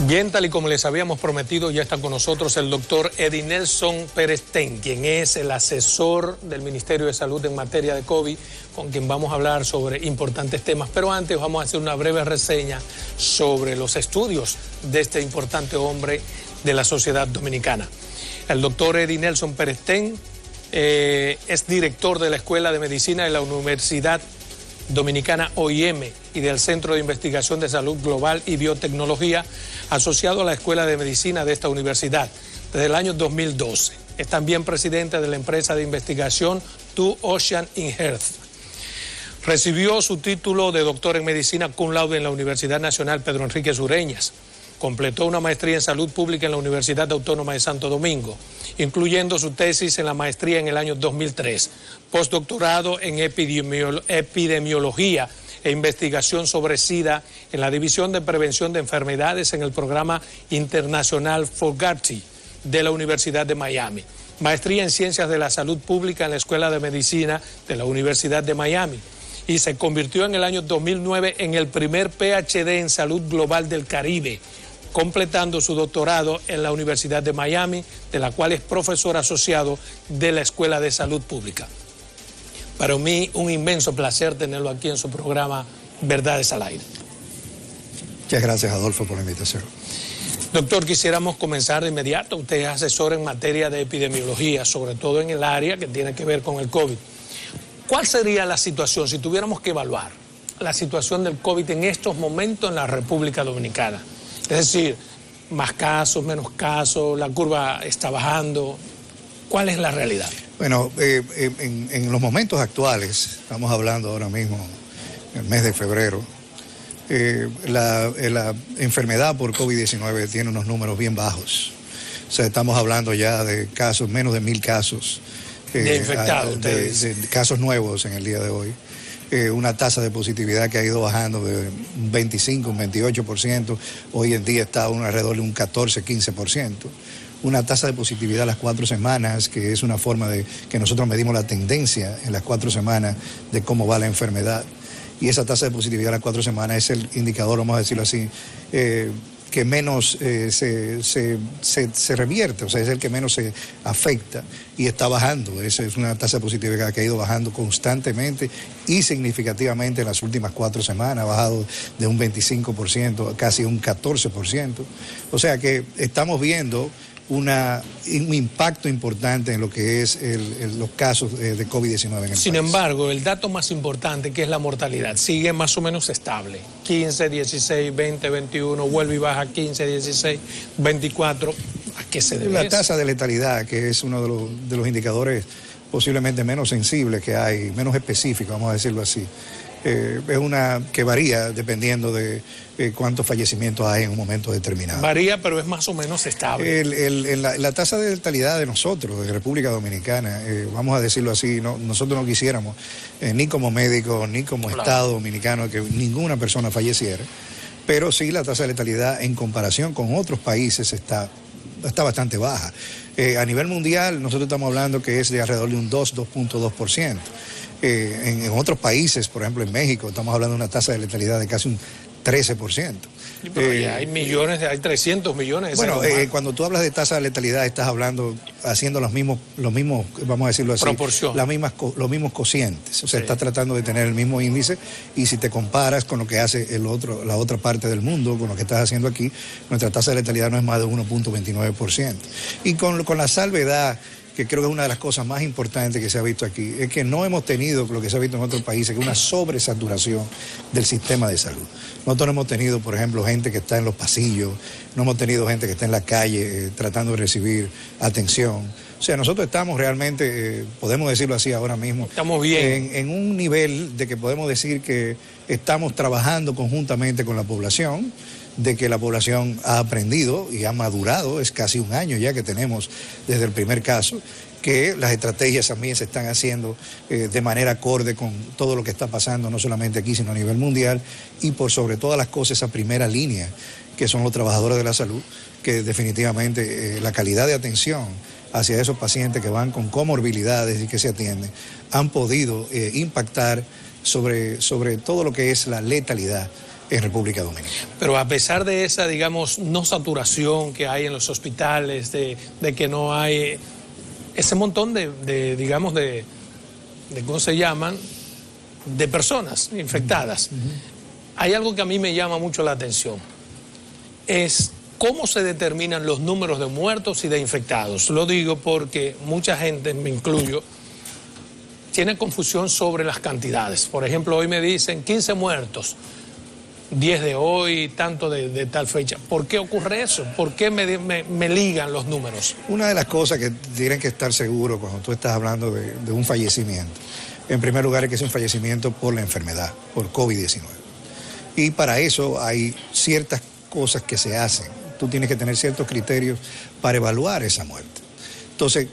Bien, tal y como les habíamos prometido, ya está con nosotros el doctor Eddie Nelson Peretén, quien es el asesor del Ministerio de Salud en materia de COVID, con quien vamos a hablar sobre importantes temas. Pero antes vamos a hacer una breve reseña sobre los estudios de este importante hombre de la sociedad dominicana. El doctor Eddie Nelson Peretén es director de la Escuela de Medicina de la Universidad Dominicana OIM y del Centro de Investigación de Salud Global y Biotecnología, asociado a la Escuela de Medicina de esta universidad desde el año 2012. Es también presidente de la empresa de investigación Two Ocean in Health. Recibió su título de doctor en medicina cum laude en la Universidad Nacional Pedro Enríquez Ureñas. Completó una maestría en salud pública en la Universidad Autónoma de Santo Domingo, incluyendo su tesis en la maestría en el año 2003, postdoctorado en epidemiología e investigación sobre SIDA en la División de Prevención de Enfermedades en el Programa Internacional Fogarty de la Universidad de Miami, maestría en Ciencias de la Salud Pública en la Escuela de Medicina de la Universidad de Miami, y se convirtió en el año 2009 en el primer PhD en Salud Global del Caribe, completando su doctorado en la Universidad de Miami, de la cual es profesor asociado de la Escuela de Salud Pública. Para mí, un inmenso placer tenerlo aquí en su programa Verdades al Aire. Muchas gracias, Adolfo, por la invitación. Doctor, quisiéramos comenzar de inmediato. Usted es asesor en materia de epidemiología, sobre todo en el área que tiene que ver con el COVID. ¿Cuál sería la situación, si tuviéramos que evaluar la situación del COVID en estos momentos en la República Dominicana? Es decir, más casos, menos casos, la curva está bajando. ¿Cuál es la realidad? Bueno, en los momentos actuales, estamos hablando ahora mismo, el mes de febrero, la enfermedad por COVID-19 tiene unos números bien bajos. O sea, estamos hablando ya de casos, menos de 1000 casos. De infectados. De casos nuevos en el día de hoy. Una tasa de positividad que ha ido bajando de un 25, un 28%, hoy en día está alrededor de un 14, 15%. Una tasa de positividad a las 4 semanas, que es una forma de que nosotros medimos la tendencia en las 4 semanas de cómo va la enfermedad. Y esa tasa de positividad a las 4 semanas es el indicador, vamos a decirlo así, que menos se revierte, o sea, es el que menos se afecta y está bajando. Esa es una tasa de positividad que ha ido bajando constantemente y significativamente en las últimas 4 semanas, ha bajado de un 25% a casi un 14%. O sea que estamos viendo un impacto importante en lo que es los casos de COVID-19 en el país. Sin embargo, el dato más importante, que es la mortalidad, sigue más o menos estable. 15, 16, 20, 21, vuelve y baja 15, 16, 24. ¿A qué se debe? La tasa de letalidad, que es uno de los indicadores posiblemente menos sensibles que hay, menos específicos, vamos a decirlo así. Es una que varía dependiendo de cuántos fallecimientos hay en un momento determinado. Varía, pero es más o menos estable. La tasa de letalidad de nosotros, de República Dominicana, vamos a decirlo así, nosotros no quisiéramos, ni como médicos, ni como Estado dominicano, que ninguna persona falleciera, pero sí la tasa de letalidad en comparación con otros países está bastante baja. A nivel mundial, nosotros estamos hablando que es de alrededor de un 2.2%. En otros países, por ejemplo en México, estamos hablando de una tasa de letalidad de casi un 13%. Pero ya hay millones, hay 300 millones. Bueno, cuando tú hablas de tasa de letalidad, estás hablando, haciendo los mismos, vamos a decirlo así, proporción. Los mismos cocientes. O sea, sí, estás tratando de tener el mismo índice, y si te comparas con lo que hace la otra parte del mundo, con lo que estás haciendo aquí, nuestra tasa de letalidad no es más de 1.29%. Y con la salvedad, que creo que es una de las cosas más importantes que se ha visto aquí, es que no hemos tenido lo que se ha visto en otros países, que es una sobresaturación del sistema de salud. Nosotros no hemos tenido, por ejemplo, gente que está en los pasillos, no hemos tenido gente que está en la calle tratando de recibir atención. O sea, nosotros estamos realmente, podemos decirlo así ahora mismo, estamos bien en un nivel de que podemos decir que estamos trabajando conjuntamente con la población, de que la población ha aprendido y ha madurado. Es casi un año ya que tenemos desde el primer caso, que las estrategias también se están haciendo de manera acorde con todo lo que está pasando, no solamente aquí, sino a nivel mundial, y por sobre todas las cosas esa primera línea, que son los trabajadores de la salud, que definitivamente la calidad de atención hacia esos pacientes que van con comorbilidades y que se atienden, han podido impactar sobre todo lo que es la letalidad en República Dominicana. Pero a pesar de esa, digamos, no saturación que hay en los hospitales, de que no hay ese montón digamos, ¿cómo se llaman?, de personas infectadas. Hay algo que a mí me llama mucho la atención, es cómo se determinan los números de muertos y de infectados. Lo digo porque mucha gente, me incluyo, tiene confusión sobre las cantidades. Por ejemplo, hoy me dicen 15 muertos, 10 de hoy, tanto de tal fecha. ¿Por qué ocurre eso? ¿Por qué me ligan los números? Una de las cosas que tienen que estar seguros cuando tú estás hablando de un fallecimiento, en primer lugar, es que es un fallecimiento por la enfermedad, por COVID-19. Y para eso hay ciertas cosas que se hacen. Tú tienes que tener ciertos criterios para evaluar esa muerte. Entonces,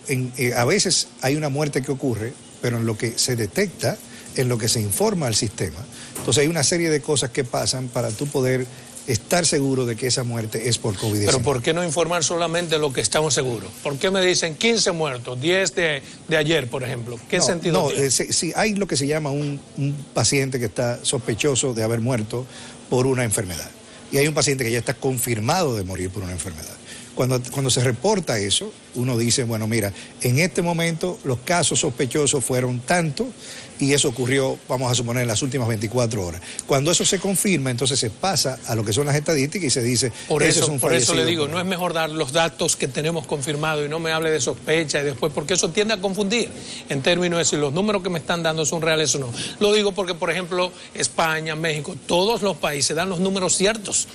a veces hay una muerte que ocurre, pero en lo que se detecta, en lo que se informa al sistema. Entonces hay una serie de cosas que pasan para tú poder estar seguro de que esa muerte es por COVID-19. Pero ¿por qué no informar solamente lo que estamos seguros? ¿Por qué me dicen 15 muertos, 10 de ayer, por ejemplo? ¿Qué sentido tiene? Sí, hay lo que se llama un paciente que está sospechoso de haber muerto por una enfermedad. Y hay un paciente que ya está confirmado de morir por una enfermedad. Cuando se reporta eso, uno dice, bueno, mira, en este momento los casos sospechosos fueron tantos y eso ocurrió, vamos a suponer, en las últimas 24 horas. Cuando eso se confirma, entonces se pasa a lo que son las estadísticas y se dice, por eso le digo, no es mejor dar los datos que tenemos confirmados y no me hable de sospecha y después, porque eso tiende a confundir en términos de si los números que me están dando son reales o no. Lo digo porque, por ejemplo, España, México, todos los países dan los números ciertos.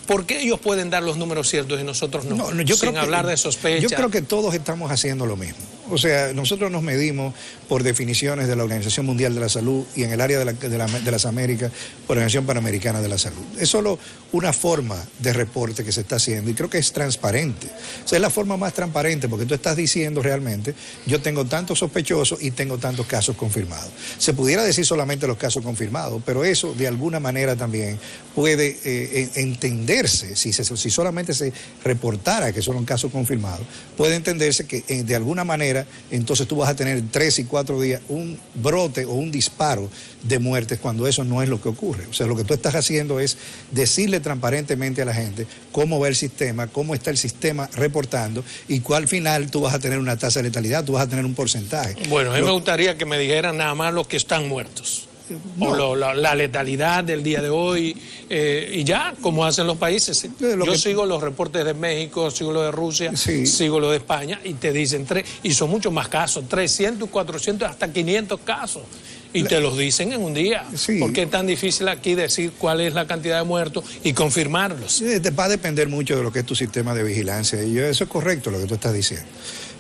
¿Por qué ellos pueden dar los números ciertos y nosotros no? Sin hablar de sospecha. Yo creo que todos estamos haciendo lo mismo. O sea, nosotros nos medimos por definiciones de la Organización Mundial de la Salud y en el área de las Américas por la Organización Panamericana de la Salud. Es solo una forma de reporte que se está haciendo y creo que es transparente. O sea, es la forma más transparente porque tú estás diciendo realmente, yo tengo tantos sospechosos y tengo tantos casos confirmados. Se pudiera decir solamente los casos confirmados, pero eso de alguna manera también puede entenderse, si solamente se reportara que son los casos confirmados, puede entenderse que de alguna manera entonces tú vas a tener 3 y 4 días un brote o un disparo de muertes cuando eso no es lo que ocurre. O sea, lo que tú estás haciendo es decirle transparentemente a la gente cómo va el sistema, cómo está el sistema reportando y cuál final tú vas a tener una tasa de letalidad, tú vas a tener un porcentaje. Bueno, a mí me gustaría que me dijeran nada más los que están muertos. No. O la letalidad del día de hoy y ya, como hacen los países. Yo sigo los reportes de México, sigo los de Rusia, sigo los de España y te dicen y son muchos más casos, 300, 400, hasta 500 casos. Y te los dicen en un día. Sí. ¿Por qué es tan difícil aquí decir cuál es la cantidad de muertos y confirmarlos? Va a depender mucho de lo que es tu sistema de vigilancia. Y eso es correcto lo que tú estás diciendo.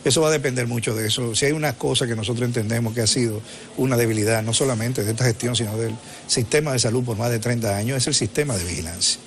Eso va a depender mucho de eso. Si hay una cosa que nosotros entendemos que ha sido una debilidad, no solamente de esta gestión, sino del sistema de salud por más de 30 años, es el sistema de vigilancia.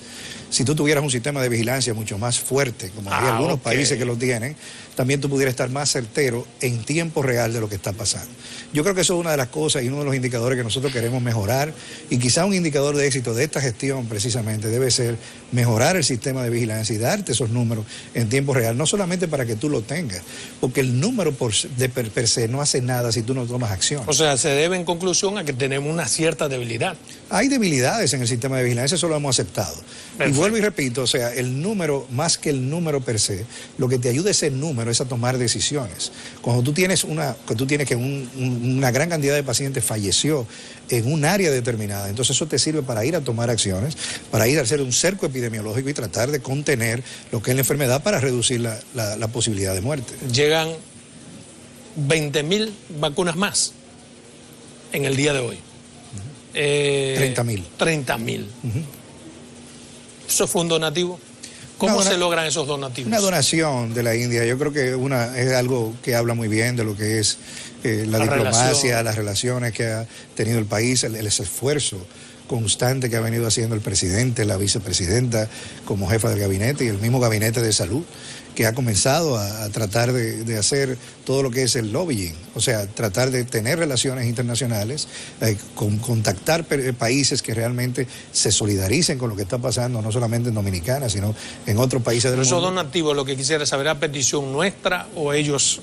Si tú tuvieras un sistema de vigilancia mucho más fuerte, como hay algunos países que lo tienen, también tú pudieras estar más certero en tiempo real de lo que está pasando. Yo creo que eso es una de las cosas y uno de los indicadores que nosotros queremos mejorar y quizá un indicador de éxito de esta gestión precisamente debe ser mejorar el sistema de vigilancia y darte esos números en tiempo real, no solamente para que tú lo tengas, porque el número per se no hace nada si tú no tomas acción. O sea, se debe en conclusión a que tenemos una cierta debilidad. Hay debilidades en el sistema de vigilancia, eso lo hemos aceptado. Perfecto. Y vuelvo y repito, o sea, el número, más que el número per se, lo que te ayuda ese número es a tomar decisiones. Cuando tú tienes que una gran cantidad de pacientes falleció en un área determinada, entonces eso te sirve para ir a tomar acciones, para ir a hacer un cerco epidemiológico y tratar de contener lo que es la enfermedad para reducir la posibilidad de muerte. Llegan 20.000 vacunas más en el día de hoy. 30.000. 30.000. ¿Eso fue un donativo? ¿Cómo se logran esos donativos? Una donación de la India. Yo creo que es algo que habla muy bien de lo que es la diplomacia, las relaciones que ha tenido el país, el esfuerzo constante que ha venido haciendo el presidente, la vicepresidenta como jefa del gabinete y el mismo gabinete de salud, que ha comenzado a tratar de hacer todo lo que es el lobbying, o sea, tratar de tener relaciones internacionales, contactar países que realmente se solidaricen con lo que está pasando, no solamente en Dominicana, sino en otros países del mundo. ¿Esos donativos, lo que quisiera saber, a petición nuestra o ellos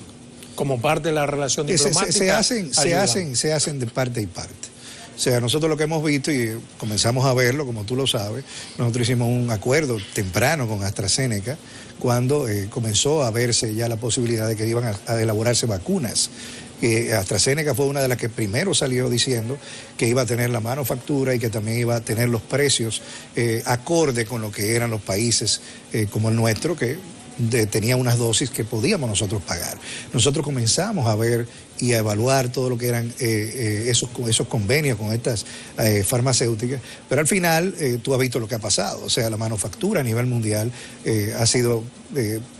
como parte de la relación diplomática? Se hacen de parte y parte. O sea, nosotros lo que hemos visto y comenzamos a verlo, como tú lo sabes, nosotros hicimos un acuerdo temprano con AstraZeneca cuando comenzó a verse ya la posibilidad de que iban a elaborarse vacunas. AstraZeneca fue una de las que primero salió diciendo que iba a tener la manufactura y que también iba a tener los precios acorde con lo que eran los países como el nuestro, que tenía unas dosis que podíamos nosotros pagar. Nosotros comenzamos a ver y a evaluar todo lo que eran esos convenios con estas farmacéuticas, pero al final tú has visto lo que ha pasado, o sea, la manufactura a nivel mundial ha sido,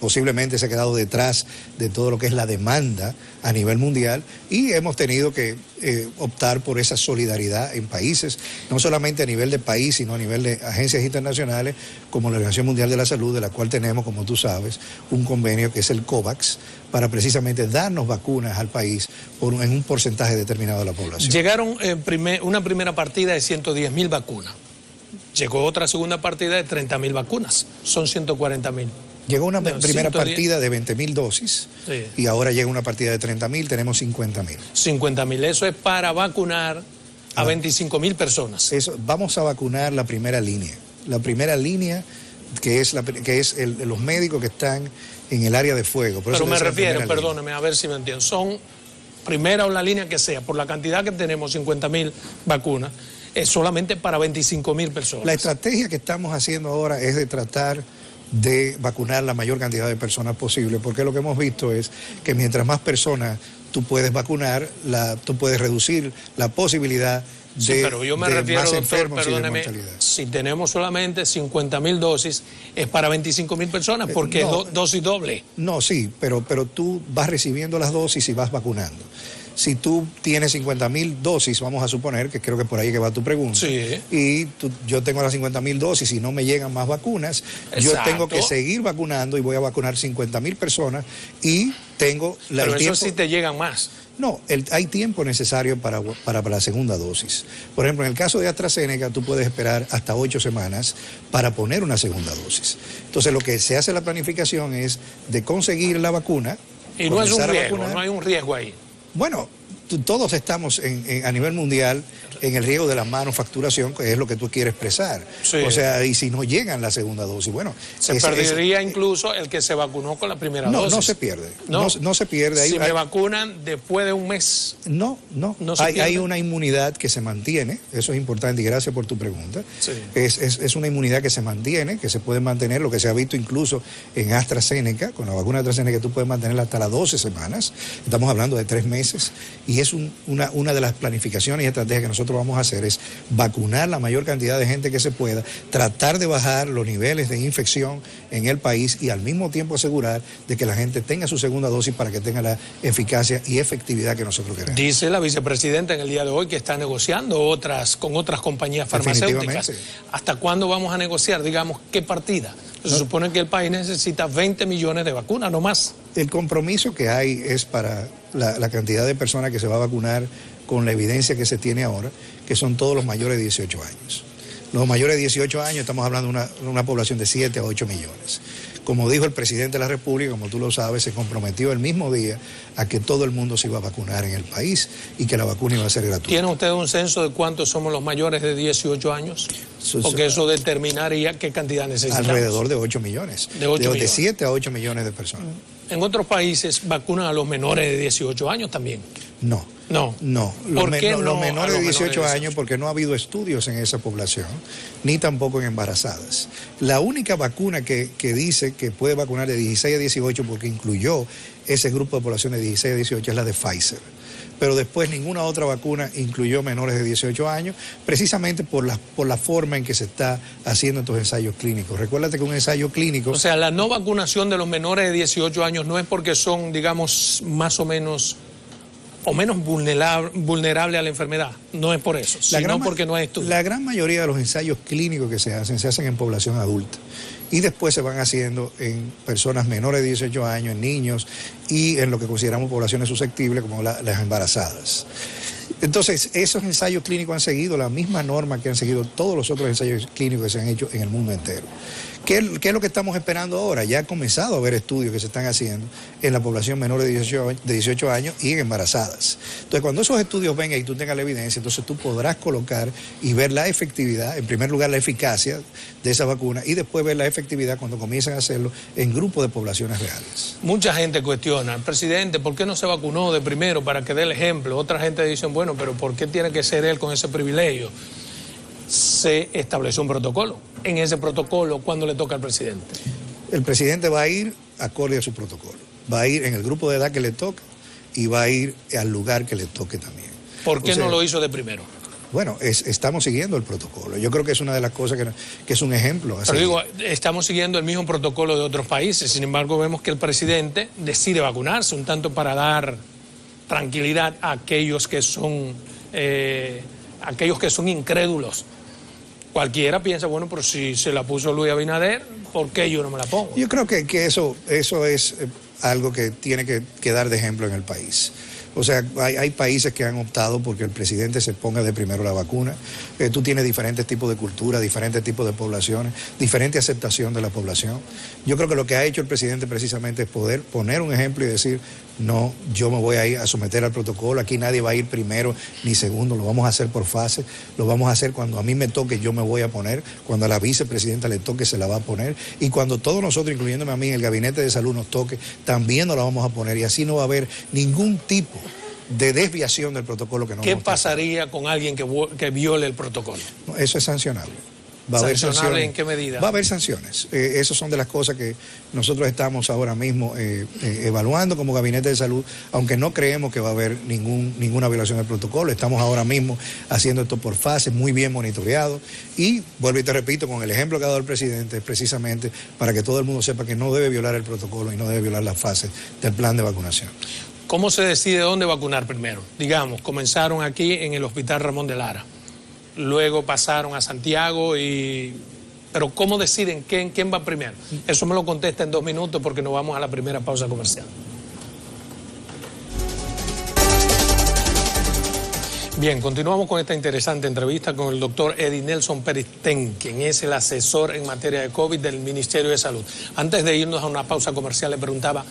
posiblemente se ha quedado detrás de todo lo que es la demanda a nivel mundial y hemos tenido que optar por esa solidaridad en países, no solamente a nivel de país, sino a nivel de agencias internacionales como la Organización Mundial de la Salud, de la cual tenemos, como tú sabes, un convenio que es el COVAX, para precisamente darnos vacunas al país en un porcentaje determinado de la población. Llegaron una primera partida de 110.000 vacunas. Llegó otra segunda partida de 30.000 vacunas. Son 140.000. Llegó una primera partida de 20.000 dosis, sí, y ahora llega una partida de 30.000, tenemos 50.000. 50.000, eso es para vacunar a 25.000 personas. Eso, vamos a vacunar la primera línea. La primera línea que es los médicos que están en el área de fuego. Pero me refiero, perdóneme, a ver si me entiendo, son primera o la línea que sea, por la cantidad que tenemos, 50.000 vacunas, es solamente para 25.000 personas. La estrategia que estamos haciendo ahora es de tratar de vacunar la mayor cantidad de personas posible, porque lo que hemos visto es que mientras más personas tú puedes vacunar, tú puedes reducir la posibilad sí, pero yo me refiero, doctor, perdóneme, si tenemos solamente 50.000 dosis, es para 25.000 personas, porque es dosis doble. No, sí, pero tú vas recibiendo las dosis y vas vacunando. Si tú tienes 50.000 dosis, vamos a suponer, que creo que por ahí que va tu pregunta, sí, y yo tengo las 50.000 dosis y no me llegan más vacunas, exacto, yo tengo que seguir vacunando y voy a vacunar 50.000 personas y tengo Pero eso sí te llegan más. No, hay tiempo necesario para la segunda dosis. Por ejemplo, en el caso de AstraZeneca, tú puedes esperar hasta 8 semanas para poner una segunda dosis. Entonces, lo que se hace la planificación es de conseguir la vacuna. Y no es un riesgo, no hay un riesgo ahí. Bueno, todos estamos a nivel mundial en el riesgo de la manufacturación, que es lo que tú quieres expresar. Sí. O sea, y si no llegan la segunda dosis, bueno... Se perdería incluso el que se vacunó con la primera dosis. No se pierde. No se pierde. Si me vacunan después de un mes... No hay una inmunidad que se mantiene, eso es importante y gracias por tu pregunta. Sí. Es una inmunidad que se mantiene, que se puede mantener, lo que se ha visto incluso en AstraZeneca, con la vacuna de AstraZeneca tú puedes mantenerla hasta las 12 semanas, estamos hablando de 3 meses, y es una de las planificaciones y estrategias que nosotros vamos a hacer es vacunar la mayor cantidad de gente que se pueda, tratar de bajar los niveles de infección en el país y al mismo tiempo asegurar de que la gente tenga su segunda dosis para que tenga la eficacia y efectividad que nosotros queremos. Dice la vicepresidenta en el día de hoy que está negociando con otras compañías farmacéuticas. ¿Hasta cuándo vamos a negociar? Digamos, ¿qué partida? Se supone que el país necesita 20 millones de vacunas, no más. El compromiso que hay es para la cantidad de personas que se va a vacunar con la evidencia que se tiene ahora, que son todos los mayores de 18 años. Los mayores de 18 años estamos hablando de una población de 7 a 8 millones. Como dijo el presidente de la República, como tú lo sabes, se comprometió el mismo día a que todo el mundo se iba a vacunar en el país y que la vacuna iba a ser gratuita. ¿Tiene usted un censo de cuántos somos los mayores de 18 años? Porque eso determinaría qué cantidad necesitamos. Alrededor de 8 millones. De 7 a 8 millones de personas. ¿En otros países vacunan a los menores de 18 años también? No. Los menores de 18 años porque no ha habido estudios en esa población, ni tampoco en embarazadas. La única vacuna que dice que puede vacunar de 16 a 18 porque incluyó ese grupo de población de 16 a 18 es la de Pfizer. Pero después ninguna otra vacuna incluyó menores de 18 años, precisamente por la forma en que se está haciendo estos ensayos clínicos. Recuérdate que un ensayo clínico... O sea, la no vacunación de los menores de 18 años no es porque son, digamos, más o menos vulnerables a la enfermedad, no es por eso, sino porque no hay estudios. La gran mayoría de los ensayos clínicos que se hacen en población adulta. Y después se van haciendo en personas menores de 18 años, en niños y en lo que consideramos poblaciones susceptibles como las embarazadas. Entonces, esos ensayos clínicos han seguido la misma norma que han seguido todos los otros ensayos clínicos que se han hecho en el mundo entero. ¿Qué es lo que estamos esperando ahora? Ya ha comenzado a haber estudios que se están haciendo en la población menor de 18 años y en embarazadas. Entonces, cuando esos estudios vengan y tú tengas la evidencia, entonces tú podrás colocar y ver la efectividad, en primer lugar la eficacia de esa vacuna y después ver la efectividad cuando comiencen a hacerlo en grupos de poblaciones reales. Mucha gente cuestiona, presidente, ¿por qué no se vacunó de primero para que dé el ejemplo? Otra gente dice, bueno, pero ¿por qué tiene que ser él con ese privilegio? Se estableció un protocolo. En ese protocolo, ¿cuándo le toca al presidente? El presidente va a ir acorde a su protocolo. Va a ir en el grupo de edad que le toca y va a ir al lugar que le toque también. ¿Por qué no lo hizo de primero? Bueno, estamos siguiendo el protocolo. Yo creo que es una de las cosas que es un ejemplo. Pero digo, estamos siguiendo el mismo protocolo de otros países. Sin embargo, vemos que el presidente decide vacunarse, un tanto para dar tranquilidad a aquellos que son incrédulos. Cualquiera piensa, bueno, pero si se la puso Luis Abinader, ¿por qué yo no me la pongo? Yo creo que eso es algo que tiene que dar de ejemplo en el país. O sea, hay países que han optado porque el presidente se ponga de primero la vacuna. Tú tienes diferentes tipos de cultura, diferentes tipos de poblaciones, diferente aceptación de la población. Yo creo que lo que ha hecho el presidente precisamente es poder poner un ejemplo y decir, no, yo me voy a ir a someter al protocolo, aquí nadie va a ir primero ni segundo, lo vamos a hacer por fase, lo vamos a hacer cuando a mí me toque, yo me voy a poner, cuando a la vicepresidenta le toque, se la va a poner, y cuando todos nosotros, incluyéndome a mí, en el gabinete de salud nos toque, también nos la vamos a poner, y así no va a haber ningún tipo de desviación del protocolo que no. ¿Qué pasaría con alguien que viole el protocolo? No, eso es sancionable. Va a haber sanciones. ¿En qué medida? Va a haber sanciones. Esas son de las cosas que nosotros estamos ahora mismo evaluando como Gabinete de Salud, aunque no creemos que va a haber ninguna violación del protocolo. Estamos ahora mismo haciendo esto por fases, muy bien monitoreado. Y vuelvo y te repito, con el ejemplo que ha dado el presidente, es precisamente para que todo el mundo sepa que no debe violar el protocolo y no debe violar las fases del plan de vacunación. ¿Cómo se decide dónde vacunar primero? Digamos, comenzaron aquí en el Hospital Ramón de Lara. Luego pasaron a Santiago pero ¿cómo deciden quién va primero? Eso me lo contesta en 2 minutos porque nos vamos a la primera pausa comercial. Bien, continuamos con esta interesante entrevista con el doctor Edinelson Peretén, quien es el asesor en materia de COVID del Ministerio de Salud. Antes de irnos a una pausa comercial le preguntaba,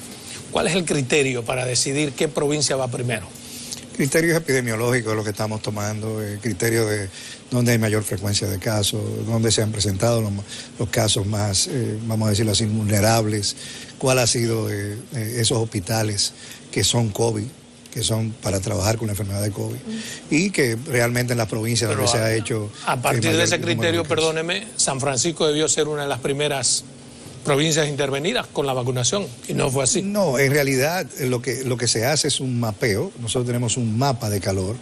¿cuál es el criterio para decidir qué provincia va primero? Criterios epidemiológicos es lo que estamos tomando, criterio de dónde hay mayor frecuencia de casos, dónde se han presentado los casos más, vamos a decirlo así, vulnerables, cuál ha sido esos hospitales que son COVID, que son para trabajar con la enfermedad de COVID, y que realmente en las provincias donde se ha hecho... A partir de ese criterio, perdóneme, San Francisco debió ser una de las primeras provincias intervenidas con la vacunación, y no fue así. No, en realidad lo que se hace es un mapeo. Nosotros tenemos un mapa de calor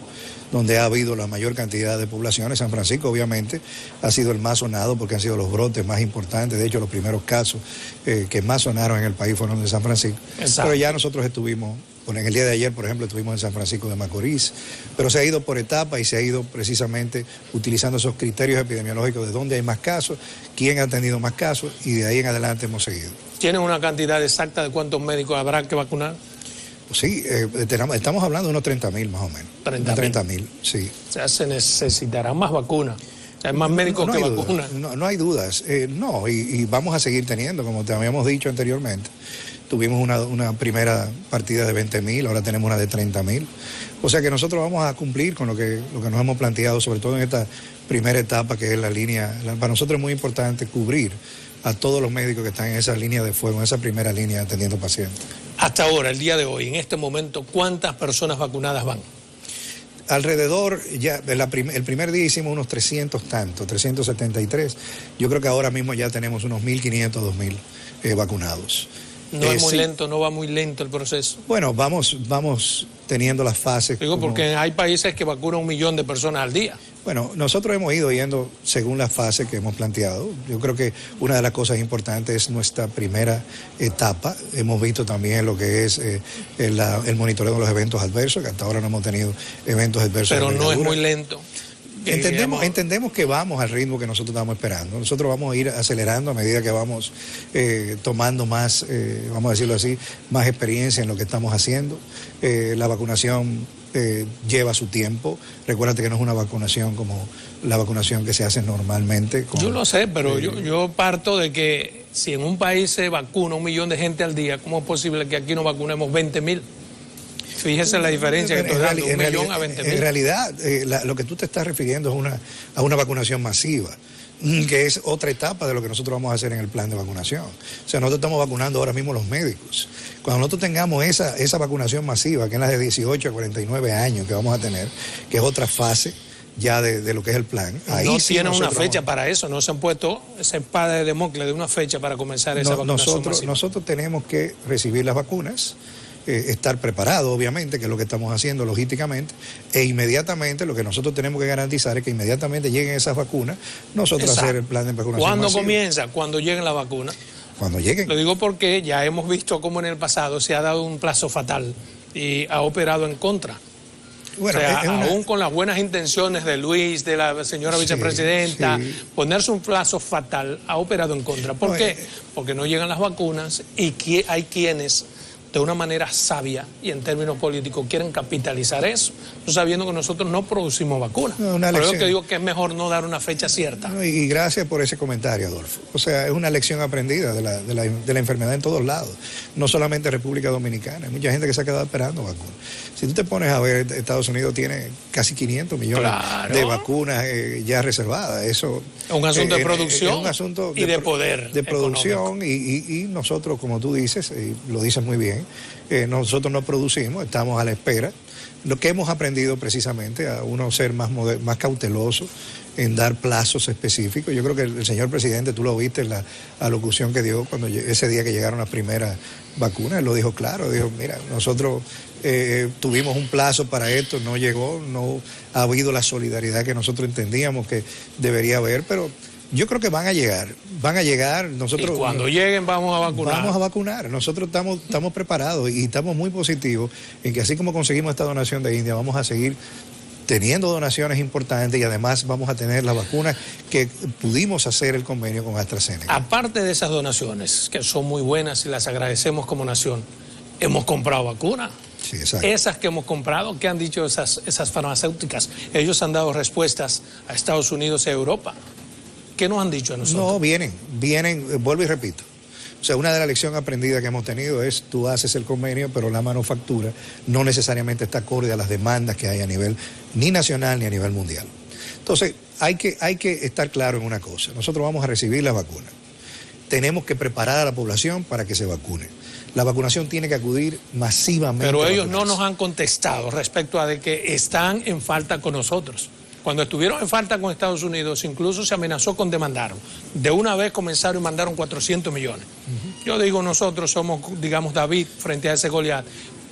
donde ha habido la mayor cantidad de poblaciones. San Francisco obviamente ha sido el más sonado porque han sido los brotes más importantes. De hecho, los primeros casos que más sonaron en el país fueron de San Francisco. Exacto. Pero ya nosotros estuvimos, en el día de ayer, por ejemplo, estuvimos en San Francisco de Macorís, pero se ha ido por etapas y se ha ido precisamente utilizando esos criterios epidemiológicos de dónde hay más casos, quién ha tenido más casos, y de ahí en adelante hemos seguido. ¿Tienen una cantidad exacta de cuántos médicos habrá que vacunar? Sí, estamos hablando de unos 30.000 más o menos. 30.000, sí. O sea, se necesitarán más vacunas. Hay más médicos que vacunas. No hay dudas. Y vamos a seguir teniendo, como te habíamos dicho anteriormente. Tuvimos una primera partida de 20.000, ahora tenemos una de 30.000. O sea que nosotros vamos a cumplir con lo que nos hemos planteado, sobre todo en esta primera etapa, que es la línea. Para nosotros es muy importante cubrir a todos los médicos que están en esa línea de fuego, en esa primera línea atendiendo pacientes. Hasta ahora, el día de hoy, en este momento, ¿cuántas personas vacunadas van? Alrededor, ya el primer día hicimos unos 373. Yo creo que ahora mismo ya tenemos unos 1.500, 2.000 vacunados. No es muy lento, no va muy lento el proceso. Bueno, vamos teniendo las fases. Digo, porque hay países que vacunan 1 millón de personas al día. Bueno, nosotros hemos ido yendo según las fases que hemos planteado. Yo creo que una de las cosas importantes es nuestra primera etapa. Hemos visto también lo que es el monitoreo de los eventos adversos, que hasta ahora no hemos tenido eventos adversos. Pero no es muy lento. Entendemos que vamos al ritmo que nosotros estamos esperando. Nosotros vamos a ir acelerando a medida que vamos tomando más, vamos a decirlo así, más experiencia en lo que estamos haciendo. La vacunación lleva su tiempo. Recuérdate que no es una vacunación como la vacunación que se hace normalmente. Yo lo sé, pero yo parto de que si en un país se vacuna 1 millón de gente al día, ¿cómo es posible que aquí no vacunemos 20.000? Fíjese la diferencia que estoy dando, 1 millón a 20.000. En realidad, lo que tú te estás refiriendo es a una vacunación masiva, que es otra etapa de lo que nosotros vamos a hacer en el plan de vacunación. O sea, nosotros estamos vacunando ahora mismo los médicos. Cuando nosotros tengamos esa vacunación masiva, que es la de 18 a 49 años que vamos a tener, que es otra fase ya de lo que es el plan. Ahí no sí tienen una fecha para eso, no se han puesto esa espada de Damocles de una fecha para comenzar esa vacunación masiva. Nosotros tenemos que recibir las vacunas, estar preparados, obviamente, que es lo que estamos haciendo logísticamente, e inmediatamente lo que nosotros tenemos que garantizar es que inmediatamente lleguen esas vacunas, nosotros hacer el plan de vacunación. ¿Cuándo masiva. Comienza? Cuando lleguen las vacunas. Cuando lleguen. Lo digo porque ya hemos visto cómo en el pasado se ha dado un plazo fatal y ha operado en contra. Bueno, o sea, aún con las buenas intenciones de Luis, de la señora vicepresidenta, ponerse un plazo fatal ha operado en contra. ¿Por qué? Porque no llegan las vacunas y hay quienes, de una manera sabia y en términos políticos, quieren capitalizar eso, sabiendo que nosotros no producimos vacunas. Por eso que digo que es mejor no dar una fecha cierta. Y gracias por ese comentario, Adolfo. O sea, es una lección aprendida de la enfermedad en todos lados, no solamente en República Dominicana. Hay mucha gente que se ha quedado esperando vacunas. Si tú te pones a ver, Estados Unidos tiene casi 500 millones de vacunas ya reservadas. Eso es un asunto de producción, es un asunto y de poder. De producción y nosotros, como tú dices, lo dices muy bien, nosotros no producimos, estamos a la espera. Lo que hemos aprendido precisamente a uno ser más cauteloso en dar plazos específicos. Yo creo que el señor presidente, tú lo viste en la alocución que dio cuando ese día que llegaron las primeras vacunas, él lo dijo claro, dijo, mira, nosotros tuvimos un plazo para esto, no llegó, no ha habido la solidaridad que nosotros entendíamos que debería haber, pero yo creo que van a llegar. Nosotros, y cuando lleguen vamos a vacunar. Vamos a vacunar. Nosotros estamos preparados y estamos muy positivos en que así como conseguimos esta donación de India, vamos a seguir teniendo donaciones importantes y además vamos a tener las vacunas que pudimos hacer el convenio con AstraZeneca. Aparte de esas donaciones, que son muy buenas y las agradecemos como nación, hemos comprado vacunas. Sí, exacto. Esas que hemos comprado, ¿qué han dicho esas farmacéuticas? Ellos han dado respuestas a Estados Unidos y a Europa. ¿Qué nos han dicho a nosotros? No, vienen, vuelvo y repito. O sea, una de las lecciones aprendidas que hemos tenido es tú haces el convenio, pero la manufactura no necesariamente está acorde a las demandas que hay a nivel ni nacional ni a nivel mundial. Entonces, hay que estar claro en una cosa. Nosotros vamos a recibir la vacuna. Tenemos que preparar a la población para que se vacune. La vacunación tiene que acudir masivamente. Pero ellos no nos han contestado respecto a de que están en falta con nosotros. Cuando estuvieron en falta con Estados Unidos, incluso se amenazó con demandar. De una vez comenzaron y mandaron 400 millones. Yo digo, nosotros somos, digamos, David frente a ese Goliat,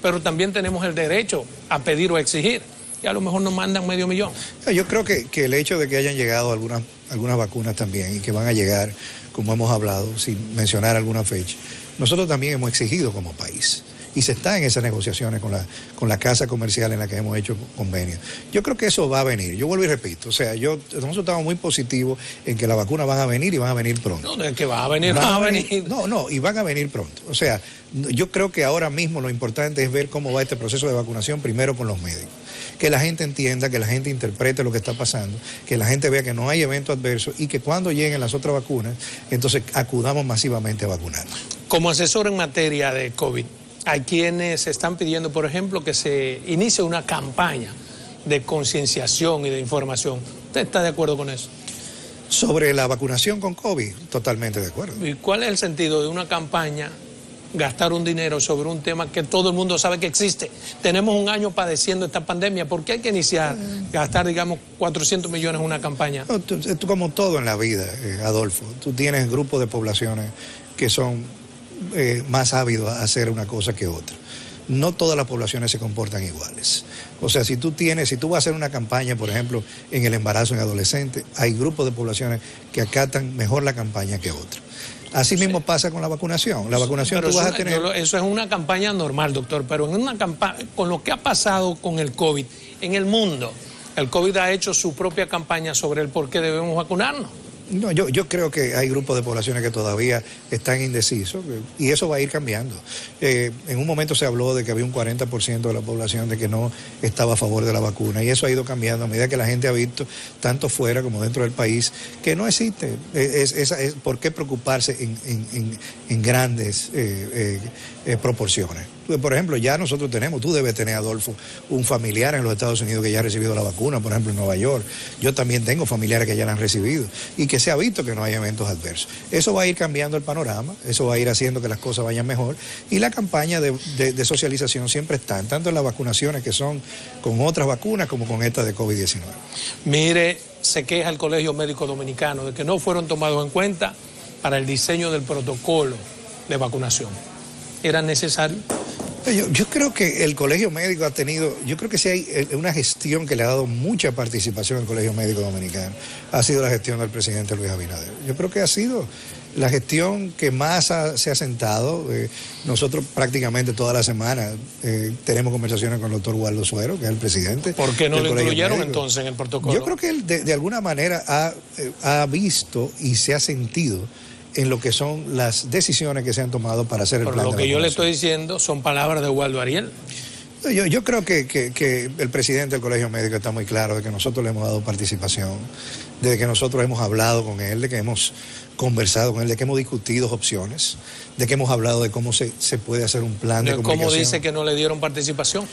pero también tenemos el derecho a pedir o exigir. Y a lo mejor nos mandan $500,000. Yo creo que el hecho de que hayan llegado algunas vacunas también y que van a llegar, como hemos hablado, sin mencionar alguna fecha, nosotros también hemos exigido como país. Y se está en esas negociaciones con la casa comercial en la que hemos hecho convenios. Yo creo que eso va a venir. Yo vuelvo y repito. O sea, nosotros estamos muy positivos en que las vacunas van a venir y van a venir pronto. No, es que van a venir. No, y van a venir pronto. O sea, yo creo que ahora mismo lo importante es ver cómo va este proceso de vacunación primero con los médicos. Que la gente entienda, que la gente interprete lo que está pasando, que la gente vea que no hay evento adverso y que cuando lleguen las otras vacunas, entonces acudamos masivamente a vacunar. Como asesor en materia de COVID, hay quienes están pidiendo, por ejemplo, que se inicie una campaña de concienciación y de información. ¿Usted está de acuerdo con eso? Sobre la vacunación con COVID, totalmente de acuerdo. ¿Y cuál es el sentido de una campaña, gastar un dinero sobre un tema que todo el mundo sabe que existe? Tenemos un año padeciendo esta pandemia. ¿Por qué hay que iniciar, gastar, digamos, 400 millones en una campaña? No, tú como todo en la vida, Adolfo, tú tienes grupos de poblaciones que son más ávidos a hacer una cosa que otra. No todas las poblaciones se comportan iguales. O sea, si tú vas a hacer una campaña, por ejemplo, en el embarazo en adolescentes, hay grupos de poblaciones que acatan mejor la campaña que otros. Así mismo pasa con la vacunación. La vacunación tú vas a tener... Eso es una campaña normal, doctor, pero en una campaña, con lo que ha pasado con el COVID en el mundo, el COVID ha hecho su propia campaña sobre el por qué debemos vacunarnos. No, yo creo que hay grupos de poblaciones que todavía están indecisos y eso va a ir cambiando. En un momento se habló de que había un 40% de la población de que no estaba a favor de la vacuna y eso ha ido cambiando a medida que la gente ha visto, tanto fuera como dentro del país, que no existe. ¿Por qué preocuparse en grandes proporciones? Por ejemplo, ya nosotros tú debes tener, Adolfo, un familiar en los Estados Unidos que ya ha recibido la vacuna, por ejemplo en Nueva York. Yo también tengo familiares que ya la han recibido y que se ha visto que no hay eventos adversos. Eso va a ir cambiando el panorama, eso va a ir haciendo que las cosas vayan mejor y la campaña de socialización siempre está, tanto en las vacunaciones que son con otras vacunas como con esta de COVID-19. Mire, se queja el Colegio Médico Dominicano de que no fueron tomados en cuenta para el diseño del protocolo de vacunación. ¿Era necesario? Yo creo que el Colegio Médico ha tenido, yo creo que sí hay una gestión que le ha dado mucha participación al Colegio Médico Dominicano, ha sido la gestión del presidente Luis Abinader. Yo creo que ha sido la gestión que más se ha sentado. Nosotros prácticamente toda la semana tenemos conversaciones con el doctor Waldo Suero, que es el presidente. ¿Por qué no lo incluyeron Médico entonces en el protocolo? Yo creo que él de alguna manera ha visto y se ha sentido en lo que son las decisiones que se han tomado para hacer el plan de vacunación. Lo que yo le estoy diciendo son palabras de Waldo Ariel. Yo creo que el presidente del Colegio Médico está muy claro de que nosotros le hemos dado participación, de que nosotros hemos hablado con él, de que hemos conversado con él, de que hemos discutido opciones, de que hemos hablado de cómo se puede hacer un plan de comunicación. ¿Cómo dice que no le dieron participación?